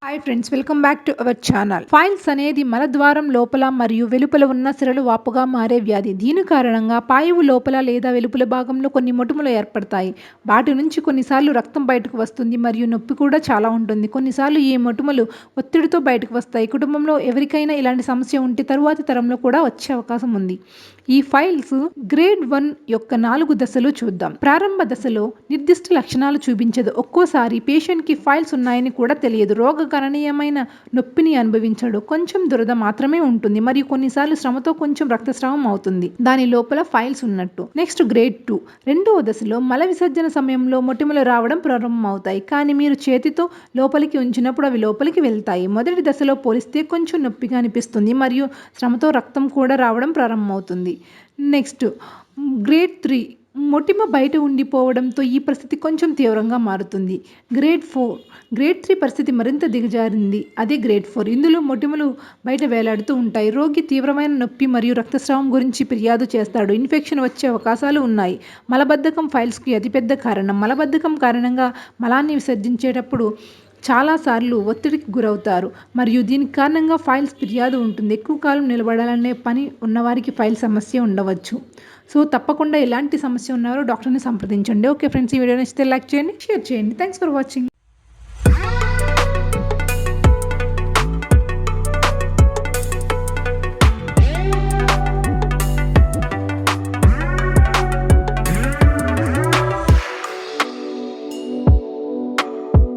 Hi friends, welcome back to our channel. Files అనేది మలద్వారం లోపల మరియు వెలుపల ఉన్న సిరలు వాపుగా మారే వ్యాధి. దీని కారణంగా పాయువు లోపల లేదా వెలుపల భాగంలో కొన్ని మొటిమలు ఏర్పడతాయి. వాటి నుంచి కొన్నిసార్లు రక్తం బయటకు వస్తుంది మరియు నొప్పి కూడా చాలా ఉంటుంది. కొన్నిసార్లు ఈ మొటిమలు ఒత్తిడితో బయటకు వస్తాయి. కుటుంబంలో ఎవరికైనా ఇలాంటి సమస్య ఉంటే తరువాతి తరంలో కూడా వచ్చే అవకాశం ఉంది. ఈ ఫైల్స్ గ్రేడ్ 1 యొక్క 4 దశలు చూద్దాం. ప్రారంభ దశలో నిర్దిష్ట లక్షణాలు చూపించదు. ఒక్కోసారి పేషెంట్కి ఫైల్స్ ఉన్నాయని కూడా తెలియదు. గణనీయమైన నొప్పిని అనుభవించడు. కొంచెం దురద మాత్రమే ఉంటుంది మరియు కొన్నిసార్లు శ్రమతో కొంచెం రక్తస్రావం అవుతుంది. దాని లోపల ఫైల్స్ ఉన్నట్టు. నెక్స్ట్ గ్రేడ్ 2 రెండవ దశలో మల విసర్జన సమయంలో మొటిమలు రావడం ప్రారంభమవుతాయి. కానీ మీరు చేతితో లోపలికి ఉంచినప్పుడు అవి లోపలికి వెళ్తాయి. మొదటి దశలో పోలిస్తే కొంచెం నొప్పిగా అనిపిస్తుంది మరియు శ్రమతో రక్తం కూడా రావడం ప్రారంభమవుతుంది. నెక్స్ట్ గ్రేడ్ 3 మొటిమ బయట ఉండిపోవడంతో ఈ పరిస్థితి కొంచెం తీవ్రంగా మారుతుంది. గ్రేడ్ 3 పరిస్థితి మరింత దిగజారింది. అదే గ్రేడ్ 4. ఇందులో మొటిమలు బయట వేలాడుతూ ఉంటాయి. రోగి తీవ్రమైన నొప్పి మరియు రక్తస్రావం గురించి ఫిర్యాదు చేస్తాడు. ఇన్ఫెక్షన్ వచ్చే అవకాశాలు ఉన్నాయి. మలబద్ధకం ఫైల్స్కి అతిపెద్ద కారణం. మలబద్ధకం కారణంగా మలాన్ని విసర్జించేటప్పుడు చాలాసార్లు ఒత్తిడికి గురవుతారు మరియు దీనికి కారణంగా ఫైల్స్ ఫిర్యాదు ఉంటుంది. ఎక్కువ కాలం నిలబడాలనే పని ఉన్నవారికి ఫైల్ సమస్య ఉండవచ్చు. సో తప్పకుండా ఎలాంటి సమస్య ఉన్నారో డాక్టర్ని సంప్రదించండి. ఓకే ఫ్రెండ్స్, ఈ వీడియో నచ్చితే లైక్ చేయండి, షేర్ చేయండి. Thanks for watching.